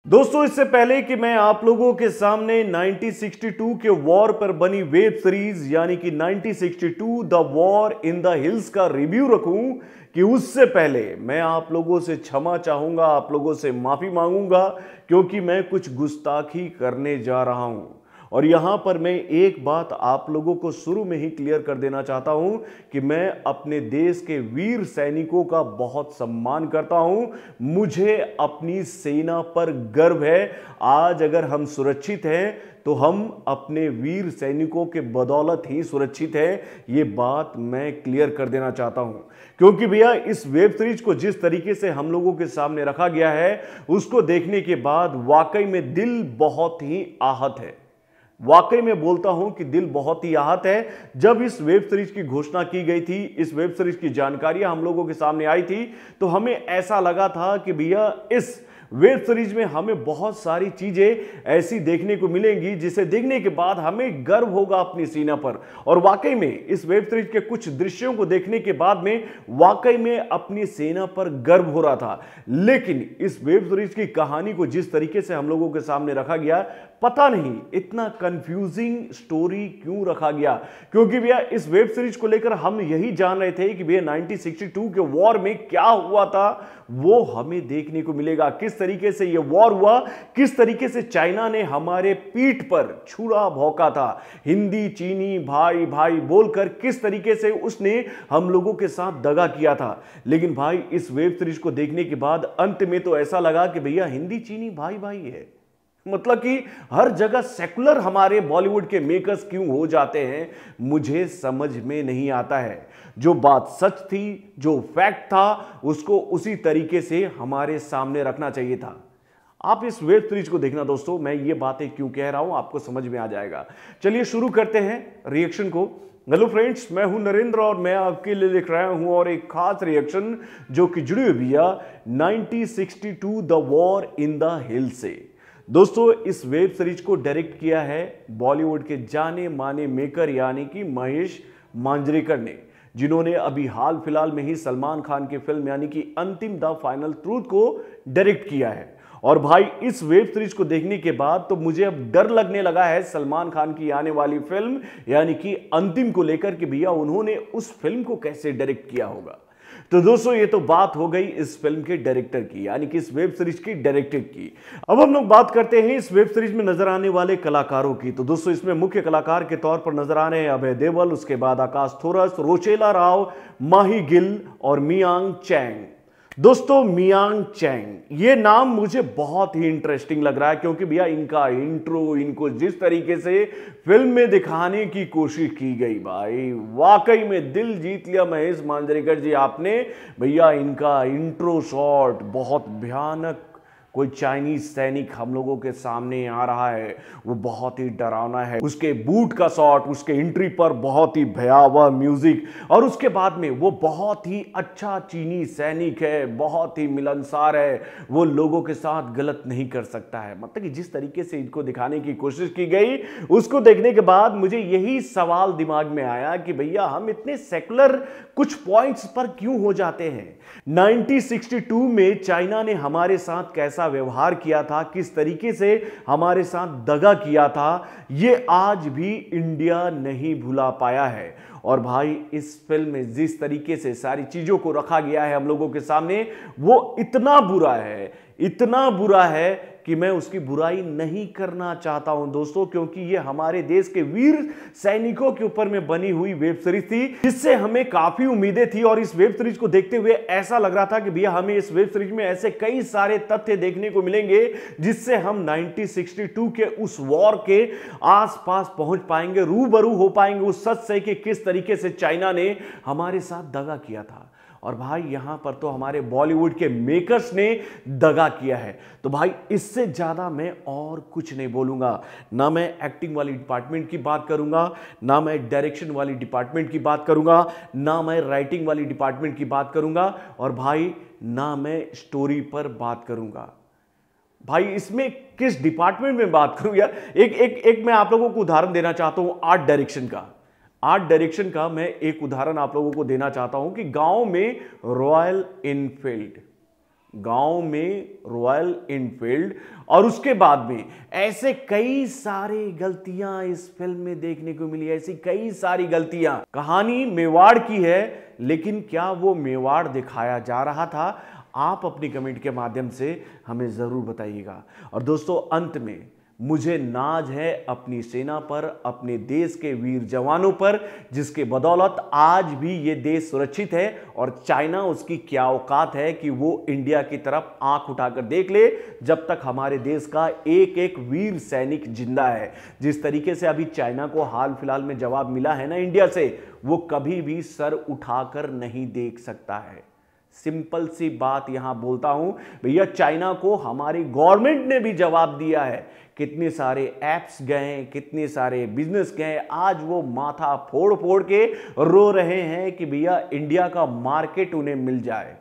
दोस्तों, इससे पहले कि मैं आप लोगों के सामने 1962 के वॉर पर बनी वेब सीरीज यानी कि 1962 the war in the hills का रिव्यू रखूं, कि उससे पहले मैं आप लोगों से क्षमा चाहूंगा, आप लोगों से माफी मांगूंगा, क्योंकि मैं कुछ गुस्ताखी करने जा रहा हूं। और यहां पर मैं एक बात आप लोगों को शुरू में ही क्लियर कर देना चाहता हूं कि मैं अपने देश के वीर सैनिकों का बहुत सम्मान करता हूं। मुझे अपनी सेना पर गर्व है। आज अगर हम सुरक्षित हैं तो हम अपने वीर सैनिकों के बदौलत ही सुरक्षित हैं। ये बात मैं क्लियर कर देना चाहता हूं, क्योंकि भैया इस वेब सीरीज को जिस तरीके से हम लोगों के सामने रखा गया है, उसको देखने के बाद वाकई में दिल बहुत ही आहत है। वाकई में बोलता हूं कि दिल बहुत ही आहत है। जब इस वेब सीरीज की घोषणा की गई थी, इस वेब सीरीज की जानकारियां हम लोगों के सामने आई थी, तो हमें ऐसा लगा था कि भैया इस वेब सीरीज में हमें बहुत सारी चीजें ऐसी देखने को मिलेंगी जिसे देखने के बाद हमें गर्व होगा अपनी सेना पर। और वाकई में इस वेब सीरीज के कुछ दृश्यों को देखने के बाद में वाकई में अपनी सेना पर गर्व हो रहा था। लेकिन इस वेब सीरीज की कहानी को जिस तरीके से हम लोगों के सामने रखा गया, पता नहीं इतना कंफ्यूजिंग स्टोरी क्यों रखा गया। क्योंकि भैया इस वेब सीरीज को लेकर हम यही जान रहे थे कि भैया 1962 के वॉर में क्या हुआ था, वो हमें देखने को मिलेगा। किस तरीके से यह वॉर हुआ, किस तरीके से चाइना ने हमारे पीठ पर छुरा भौंका था, हिंदी चीनी भाई भाई बोलकर किस तरीके से उसने हम लोगों के साथ दगा किया था। लेकिन भाई इस वेब सीरीज को देखने के बाद अंत में तो ऐसा लगा कि भैया हिंदी चीनी भाई भाई है। मतलब कि हर जगह सेकुलर हमारे बॉलीवुड के मेकर्स क्यों हो जाते हैं, मुझे समझ में नहीं आता है। जो बात सच थी, जो फैक्ट था, उसको उसी तरीके से हमारे सामने रखना चाहिए था। आप इस वेब सीरीज को देखना दोस्तों, मैं ये बातें क्यों कह रहा हूं आपको समझ में आ जाएगा। चलिए शुरू करते हैं रिएक्शन को। हेलो फ्रेंड्स, मैं हूं नरेंद्र और मैं आपके लिए लिख रहा हूं और एक खास रिएक्शन जो कि जुड़ी हुई भैया 1962 द वॉर इन द हिल से। दोस्तों, इस वेब सीरीज को डायरेक्ट किया है बॉलीवुड के जाने माने मेकर यानी कि महेश मांजरेकर ने, जिन्होंने अभी हाल फिलहाल में ही सलमान खान की फिल्म यानी कि अंतिम द फाइनल ट्रूथ को डायरेक्ट किया है। और भाई इस वेब सीरीज को देखने के बाद तो मुझे अब डर लगने लगा है सलमान खान की आने वाली फिल्म यानी कि अंतिम को लेकर कि भैया उन्होंने उस फिल्म को कैसे डायरेक्ट किया होगा। तो दोस्तों, ये तो बात हो गई इस फिल्म के डायरेक्टर की यानी कि इस वेब सीरीज की डायरेक्टर की। अब हम लोग बात करते हैं इस वेब सीरीज में नजर आने वाले कलाकारों की। तो दोस्तों, इसमें मुख्य कलाकार के तौर पर नजर आ रहे हैं अभय देओल, उसके बाद आकाश थोरस, रोचेला राव, माही गिल और मियांग चैंग। दोस्तों, मियांग चैंग ये नाम मुझे बहुत ही इंटरेस्टिंग लग रहा है, क्योंकि भैया इनका इंट्रो, इनको जिस तरीके से फिल्म में दिखाने की कोशिश की गई, भाई वाकई में दिल जीत लिया महेश मांजरेकर जी आपने। भैया इनका इंट्रो शॉट बहुत भयानक, कोई चाइनीज सैनिक हम लोगों के सामने आ रहा है, वो बहुत ही डरावना है। उसके बूट का शॉट, उसके एंट्री पर बहुत ही भयावह म्यूजिक, और उसके बाद में वो बहुत ही अच्छा चीनी सैनिक है, बहुत ही मिलनसार है, वो लोगों के साथ गलत नहीं कर सकता है। मतलब कि जिस तरीके से इनको दिखाने की कोशिश की गई, उसको देखने के बाद मुझे यही सवाल दिमाग में आया कि भैया हम इतने सेकुलर कुछ पॉइंट्स पर क्यों हो जाते हैं। 1962 में चाइना ने हमारे साथ कैसा व्यवहार किया था, किस तरीके से हमारे साथ दगा किया था, यह आज भी इंडिया नहीं भुला पाया है। और भाई इस फिल्म में जिस तरीके से सारी चीजों को रखा गया है हम लोगों के सामने, वो इतना बुरा है, इतना बुरा है कि मैं उसकी बुराई नहीं करना चाहता हूं दोस्तों, क्योंकि ये हमारे देश के वीर सैनिकों के ऊपर में बनी हुई वेब सीरीज थी, जिससे हमें काफी उम्मीदें थी। और इस वेब सीरीज को देखते हुए ऐसा लग रहा था कि भैया हमें इस वेब सीरीज में ऐसे कई सारे तथ्य देखने को मिलेंगे जिससे हम 1962 के उस वॉर के आसपास पहुंच पाएंगे, रूबरू हो पाएंगे उस सच से कि किस तरीके से चाइना ने हमारे साथ दगा किया था। और भाई यहां पर तो हमारे बॉलीवुड के मेकर्स ने दगा किया है। तो भाई इससे ज्यादा मैं और कुछ नहीं बोलूंगा। ना मैं एक्टिंग वाली डिपार्टमेंट की बात करूंगा, ना मैं डायरेक्शन वाली डिपार्टमेंट की बात करूंगा, ना मैं राइटिंग वाली डिपार्टमेंट की बात करूंगा, और भाई ना मैं स्टोरी पर बात करूंगा। भाई इसमें किस डिपार्टमेंट में बात करूं यार। एक मैं आप लोगों को उदाहरण देना चाहता हूं आर्ट डायरेक्शन का। आर्ट डायरेक्शन का मैं एक उदाहरण आप लोगों को देना चाहता हूं कि गांव में रॉयल इनफील्ड, गांव में रॉयल इनफील्ड, और उसके बाद में ऐसे कई सारी गलतियां इस फिल्म में देखने को मिली, ऐसी कई सारी गलतियां। कहानी मेवाड़ की है, लेकिन क्या वो मेवाड़ दिखाया जा रहा था? आप अपनी कमेंट के माध्यम से हमें जरूर बताइएगा। और दोस्तों, अंत में मुझे नाज है अपनी सेना पर, अपने देश के वीर जवानों पर, जिसके बदौलत आज भी ये देश सुरक्षित है। और चाइना, उसकी क्या औकात है कि वो इंडिया की तरफ आंख उठाकर देख ले, जब तक हमारे देश का एक एक वीर सैनिक जिंदा है। जिस तरीके से अभी चाइना को हाल फिलहाल में जवाब मिला है ना इंडिया से, वो कभी भी सर उठाकर नहीं देख सकता है। सिंपल सी बात यहां बोलता हूं भैया, चाइना को हमारी गवर्नमेंट ने भी जवाब दिया है। कितने सारे एप्स गए, कितने सारे बिजनेस गए, आज वो माथा फोड़ फोड़ के रो रहे हैं कि भैया इंडिया का मार्केट उन्हें मिल जाए।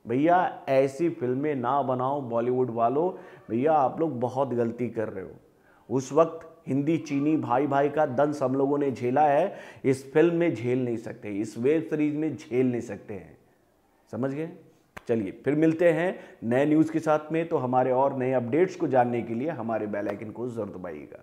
भैया ऐसी फिल्में ना बनाओ बॉलीवुड वालों, भैया आप लोग बहुत गलती कर रहे हो। उस वक्त हिंदी चीनी भाई भाई का दंश हम लोगों ने झेला है, इस फिल्म में झेल नहीं सकते, इस वेब सीरीज में झेल नहीं सकते हैं। समझ गए? चलिए फिर मिलते हैं नए न्यूज़ के साथ में। तो हमारे और नए अपडेट्स को जानने के लिए हमारे बेल आइकन को जरूर दबाइएगा।